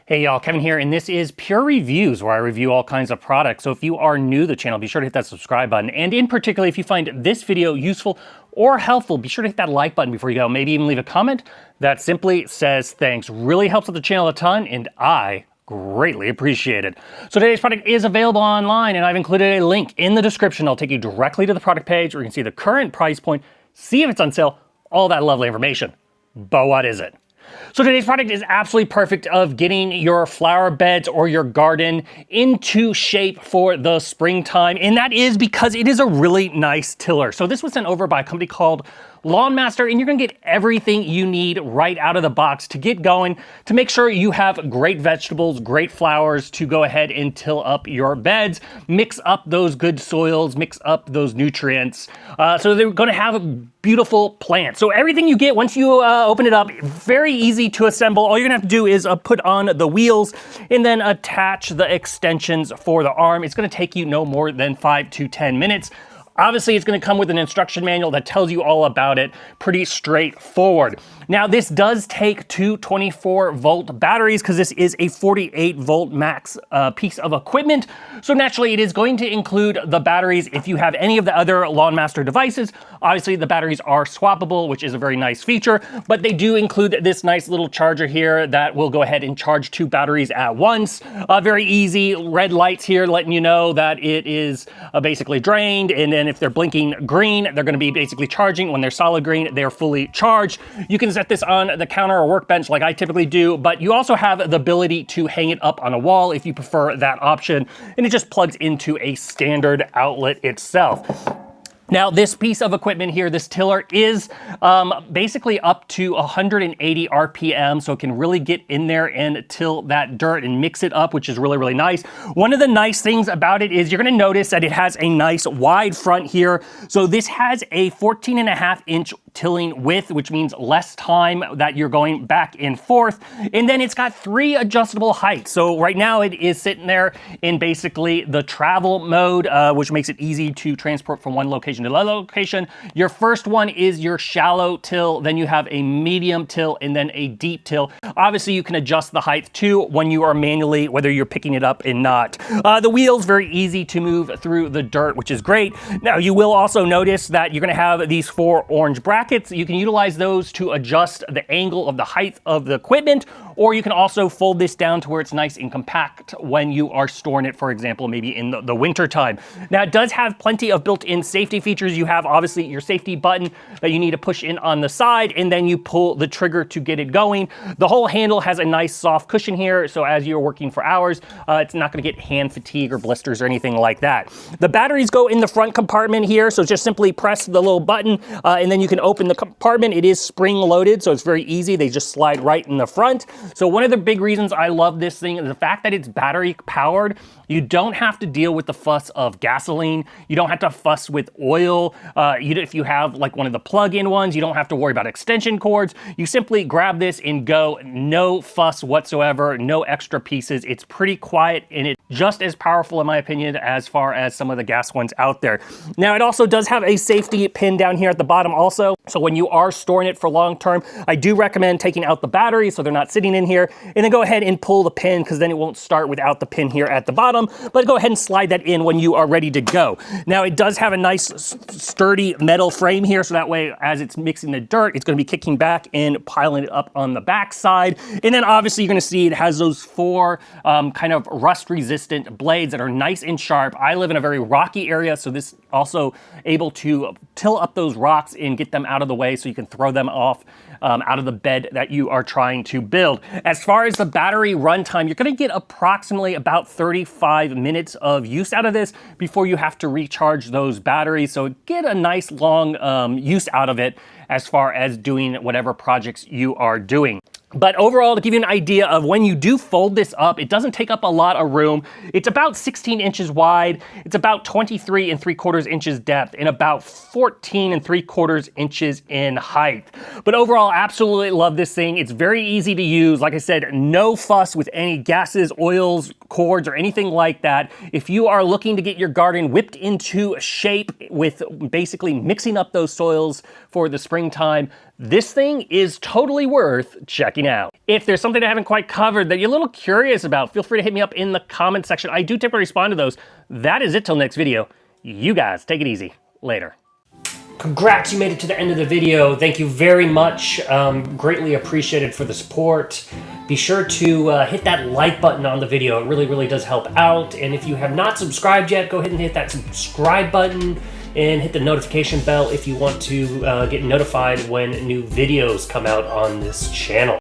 Hey y'all, Kevin here, and this is Pure Reviews, where I review all kinds of products. So if you are new to the channel, be sure to hit that subscribe button. And in particular, if you find this video useful or helpful, be sure to hit that like button before you go. Maybe even leave a comment that simply says thanks. Really helps with the channel a ton, and I greatly appreciate it. So today's product is available online, and I've included a link in the description. I'll take you directly to the product page where you can see the current price point, see if it's on sale, all that lovely information. But what is it? So today's product is absolutely perfect of getting your flower beds or your garden into shape for the springtime, and that is because it is a really nice tiller. So this was sent over by a company called LawnMaster, and you're gonna get everything you need right out of the box to get going, to make sure you have great vegetables, great flowers to go ahead and till up your beds, mix up those good soils, mix up those nutrients. So they're gonna have a beautiful plants. So everything you get once you open it up, very easy to assemble. All you're gonna have to do is put on the wheels and then attach the extensions for the arm. It's gonna take you no more than 5 to 10 minutes. Obviously, it's going to come with an instruction manual that tells you all about it. Pretty straightforward. Now, this does take two 24-volt batteries because this is a 48-volt max piece of equipment. So naturally, it is going to include the batteries if you have any of the other LawnMaster devices. Obviously, the batteries are swappable, which is a very nice feature, but they do include this nice little charger here that will go ahead and charge two batteries at once. Very easy. Red lights here letting you know that it is basically drained, and then if they're blinking green, they're going to be basically charging. When they're solid green, they're fully charged. You can set this on the counter or workbench like I typically do, but you also have the ability to hang it up on a wall if you prefer that option, and it just plugs into a standard outlet itself. Now, this piece of equipment here, this tiller, is basically up to 180 RPM, so it can really get in there and till that dirt and mix it up, which is really, really nice. One of the nice things about it is you're gonna notice that it has a nice wide front here. So this has a 14.5-inch tilling width, which means less time that you're going back and forth. And then it's got 3 adjustable heights. So right now it is sitting there in basically the travel mode, which makes it easy to transport from one location to another location. Your first one is your shallow till, then you have a medium till, and then a deep till. Obviously, you can adjust the height too when you are manually, whether you're picking it up and not. The wheel's very easy to move through the dirt, which is great. Now, you will also notice that you're gonna have these 4 orange brackets. You can utilize those to adjust the angle of the height of the equipment, or you can also fold this down to where it's nice and compact when you are storing it, for example, maybe in the winter time. Now, it does have plenty of built-in safety features. You have obviously your safety button that you need to push in on the side, and then you pull the trigger to get it going. The whole handle has a nice soft cushion here, so as you're working for hours, it's not gonna get hand fatigue or blisters or anything like that. The batteries go in the front compartment here, so just simply press the little button, and then you can open the compartment. It is spring loaded, so it's very easy. They just slide right in the front. So one of the big reasons I love this thing is the fact that it's battery powered. You don't have to deal with the fuss of gasoline. You don't have to fuss with oil. If you have like one of the plug-in ones, you don't have to worry about extension cords. You simply grab this and go. No fuss whatsoever, no extra pieces. It's pretty quiet, and it's just as powerful, in my opinion, as far as some of the gas ones out there. Now, it also does have a safety pin down here at the bottom also. So when you are storing it for long term, I do recommend taking out the batteries so they're not sitting in here, and then go ahead and pull the pin, because then it won't start without the pin here at the bottom. But go ahead and slide that in when you are ready to go. Now, it does have a nice sturdy metal frame here, so that way as it's mixing the dirt, it's going to be kicking back and piling it up on the back side. And then obviously you're going to see it has those 4 kind of rust resistant blades that are nice and sharp. I live in a very rocky area, so this also able to till up those rocks and get them out of the way so you can throw them off out of the bed that you are trying to build. As far as the battery runtime, you're gonna get approximately about 35 minutes of use out of this before you have to recharge those batteries. So get a nice long use out of it as far as doing whatever projects you are doing. But overall, to give you an idea of when you do fold this up, it doesn't take up a lot of room. It's about 16 inches wide. It's about 23 3/4 inches depth and about 14 3/4 inches in height. But overall, absolutely love this thing. It's very easy to use. Like I said, no fuss with any gases, oils, cords or anything like that. If you are looking to get your garden whipped into shape with basically mixing up those soils for the springtime, this thing is totally worth checking out. If there's something I haven't quite covered that you're a little curious about, feel free to hit me up in the comment section. I do typically respond to those. That is it till next video. You guys take it easy. Later. Congrats, you made it to the end of the video. Thank you very much. Greatly appreciated for the support. Be sure to hit that like button on the video. It really, really does help out. And if you have not subscribed yet, go ahead and hit that subscribe button and hit the notification bell if you want to get notified when new videos come out on this channel.